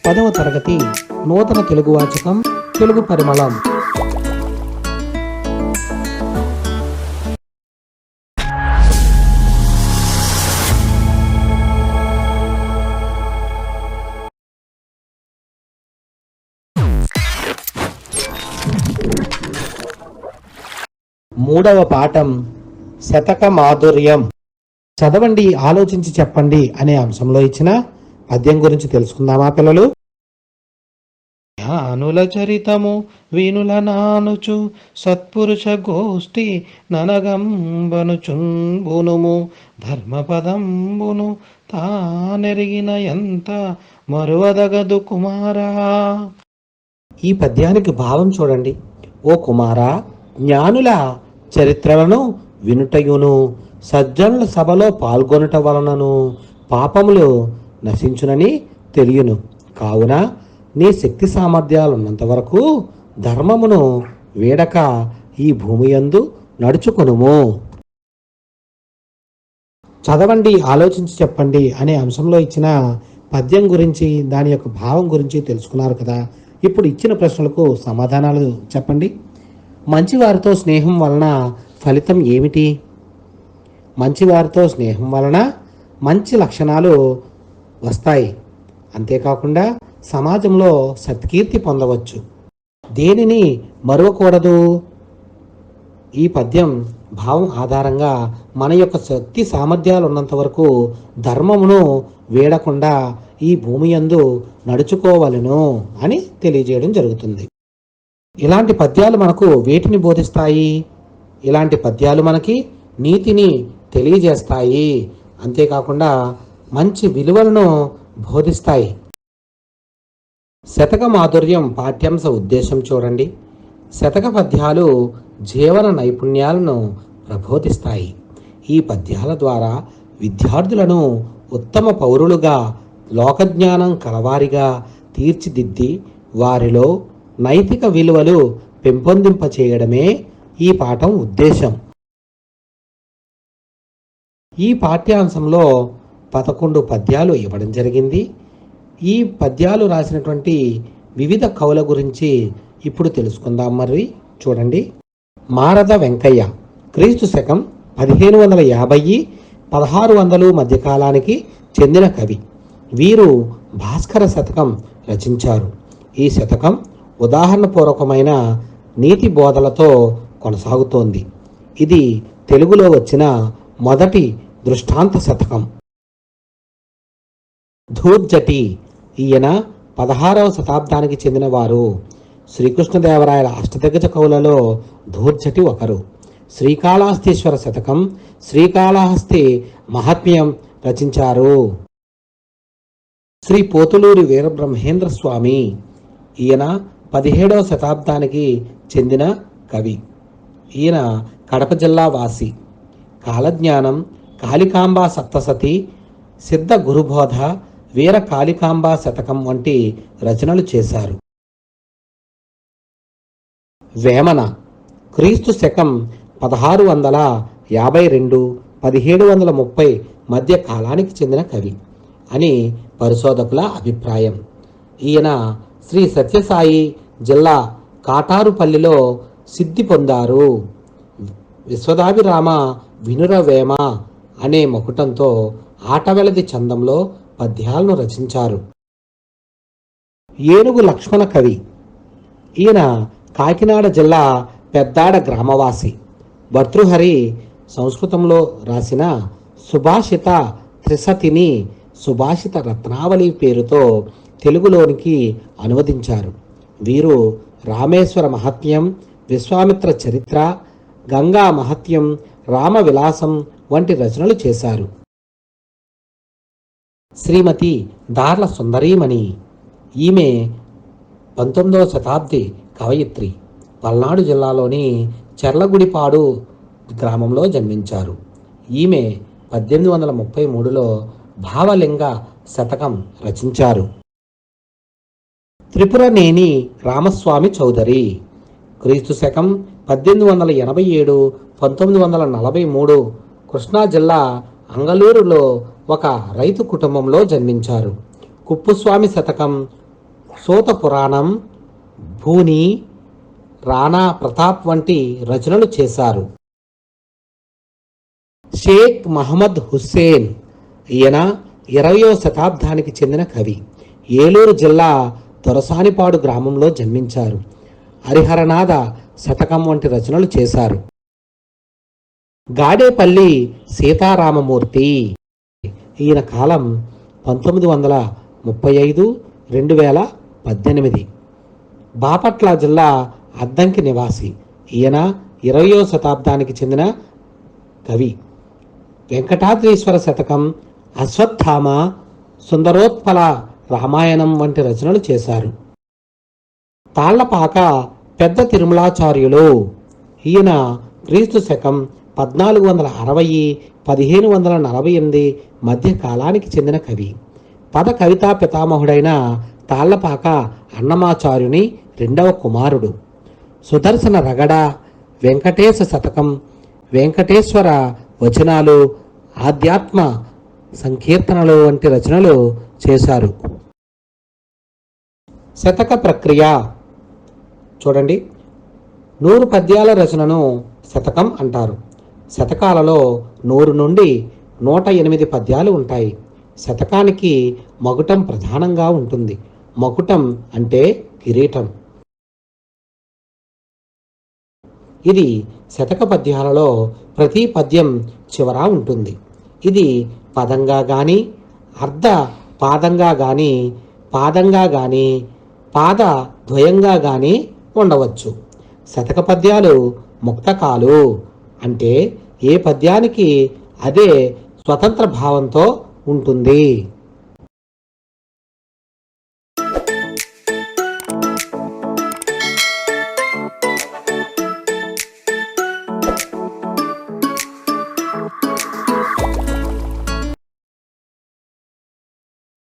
10వ తరగతి నూతన తెలుగు వాచకం తెలుగు పరిమళం. మూడవ పాఠం శతక మాధుర్యం. చదవండి, ఆలోచించి చెప్పండి అనే అంశంలో ఇచ్చిన పద్యం గురించి తెలుసుకుందామా పిల్లలు? జ్ఞానుల చరితము వీనుల నానుచు సత్పురుష గోష్ఠి ననగంబనుచుంబునుము ధర్మపదంబును తానెరిగిన ఎంత మరువదగదు కుమారా. ఈ పద్యానికి భావం చూడండి. ఓ కుమారా, జ్ఞానుల చరిత్రలను వినుటయును సజ్జనుల సభలో పాల్గొనుట వలనను పాపములు నశించునని తెలియను. కావున నీ శక్తి సామర్థ్యాలున్నంత వరకు ధర్మమును వీడక ఈ భూమి యందు నడుచుకొనుము. చదవండి, ఆలోచించి చెప్పండి అనే అంశంలో ఇచ్చిన పద్యం గురించి, దాని యొక్క భావం గురించి తెలుసుకున్నారు కదా. ఇప్పుడు ఇచ్చిన ప్రశ్నలకు సమాధానాలు చెప్పండి. మంచివారితో స్నేహం వలన ఫలితం ఏమిటి? మంచివారితో స్నేహం వలన మంచి లక్షణాలు వస్తాయి. అంతేకాకుండా సమాజంలో సత్కీర్తి పొందవచ్చు. దేనిని మరువకూడదు? ఈ పద్యం భావం ఆధారంగా మన యొక్క శక్తి సామర్థ్యాలు ఉన్నంత వరకు ధర్మమును వీడకుండా ఈ భూమి యందు నడుచుకోవలెను అని తెలియజేయడం జరుగుతుంది. ఇలాంటి పద్యాలు మనకు వేటిని బోధిస్తాయి? ఇలాంటి పద్యాలు మనకి నీతిని తెలియజేస్తాయి. అంతేకాకుండా మంచి విలువలను బోధిస్తాయి. శతక మాధుర్యం పాఠ్యాంశ ఉద్దేశం చూడండి. శతక పద్యాలు జీవన నైపుణ్యాలను ప్రబోధిస్తాయి. ఈ పద్యాల ద్వారా విద్యార్థులను ఉత్తమ పౌరులుగా, లోకజ్ఞానం కలవారిగా తీర్చిదిద్ది వారిలో నైతిక విలువలు పెంపొందింపచేయడమే ఈ పాఠం ఉద్దేశం. ఈ పాఠ్యాంశంలో 11 పద్యాలు ఇవ్వడం జరిగింది. ఈ పద్యాలు రాసినటువంటి వివిధ కవుల గురించి ఇప్పుడు తెలుసుకుందాం. మరి చూడండి. మారద వెంకయ్య క్రీస్తు శకం 1550-1600 మధ్యకాలానికి చెందిన కవి. వీరు భాస్కర శతకం రచించారు. ఈ శతకం ఉదాహరణపూర్వకమైన నీతి బోధలతో కొనసాగుతోంది. ఇది తెలుగులో వచ్చిన మొదటి దృష్టాంత శతకం. ధూర్జటి ఈయన 16వ శతాబ్దానికి చెందినవారు. శ్రీకృష్ణదేవరాయల అష్టదిగ్గజ కవులలో ధూర్జటి ఒకరు. శ్రీకాళహస్తీశ్వర శతకం, శ్రీకాళహస్తి మహాత్మ్యం రచించారు. శ్రీ పోతులూరి వీరబ్రహ్మేంద్ర స్వామి ఈయన 17వ శతాబ్దానికి చెందిన కవి. ఈయన కడప జిల్లా వాసి. కాలజ్ఞానం, కాళికాంబా సప్తసతి, సిద్ధ గురుబోధ, వీర కాళికాంబా శతకం వంటి రచనలు చేశారు. వేమన క్రీస్తు శకం 1652-1730 మధ్య కాలానికి చెందిన కవి అని పరిశోధకుల అభిప్రాయం. ఈయన శ్రీ సత్యసాయి జిల్లా కాటారుపల్లిలో సిద్ధి పొందారు. విశ్వదాభిరామ వినురవేమ అనే మకుటంతో ఆటవెలది చందంలో పద్యాలను రచించారు. ఏనుగు లక్ష్మణ కవి. ఈయన కాకినాడ జిల్లా పెద్దాడ గ్రామవాసి. భర్తృహరి సంస్కృతంలో రాసిన సుభాషిత త్రిశతిని సుభాషిత రత్నావళి పేరుతో తెలుగులోనికి అనువదించారు. వీరు రామేశ్వర మహత్యం, విశ్వామిత్ర చరిత్ర, గంగా మహత్యం, రామ విలాసం వంటి రచనలు చేశారు. శ్రీమతి దార్ల సుందరీమణి ఈమె 19వ శతాబ్ది కవయిత్రి. పల్నాడు జిల్లాలోని చెర్లగుడిపాడు గ్రామంలో జన్మించారు. ఈమె 1833లో భావలింగ శతకం రచించారు. త్రిపురనేని రామస్వామి చౌదరి క్రీస్తు శకం 1887-1943 కృష్ణా జిల్లా అంగలూరులో ఒక రైతు కుటుంబంలో జన్మించారు. కుప్పుస్వామి శతకం సూత పురాణం, భూని, రాణా ప్రతాప్ వంటి రచనలు చేశారు. షేక్ మహమ్మద్ హుస్సేన్, ఈయన 20వ శతాబ్దానికి చెందిన కవి. ఏలూరు జిల్లా దొరసానిపాడు గ్రామంలో జన్మించారు. హరిహరనాథ శతకం వంటి రచనలు చేశారు. గాడేపల్లి సీతారామమూర్తి, ఈయన కాలం 1935-2018. బాపట్ల జిల్లా అద్దంకి నివాసి. ఈయన 20వ శతాబ్దానికి చెందిన కవి. వెంకటాద్రీశ్వర శతకం, అశ్వత్థామ, సుందరోత్పల రామాయణం వంటి రచనలు చేశారు. తాళ్లపాక పెద్ద తిరుమలాచార్యులు, ఈయన క్రీస్తు శకం 1460-1548 మధ్య కాలానికి చెందిన కవి. పద కవితా పితామహుడైన తాళ్లపాక అన్నమాచార్యుని 2వ కుమారుడు. సుదర్శన రగడ, వెంకటేశ శతకం, వెంకటేశ్వర వచనాలు, ఆధ్యాత్మ సంకీర్తనలు వంటి రచనలు చేశారు. శతక ప్రక్రియ చూడండి. 100 పద్యాల రచనను శతకం అంటారు. శతకాలలో 100 నుండి 108 పద్యాలు ఉంటాయి. శతకానికి మకుటం ప్రధానంగా ఉంటుంది. మకుటం అంటే కిరీటం. ఇది శతక పద్యాలలో ప్రతి పద్యం చివర ఉంటుంది. ఇది పదంగా గాని, అర్ధ పాదంగా గాని, పాదంగా గాని, పాద ద్వయంగా గాని ఉండవచ్చు. శతక పద్యాలు ముక్తకాలు, అంటే ఏ పద్యానికి అదే స్వతంత్ర భావంతో ఉంటుంది.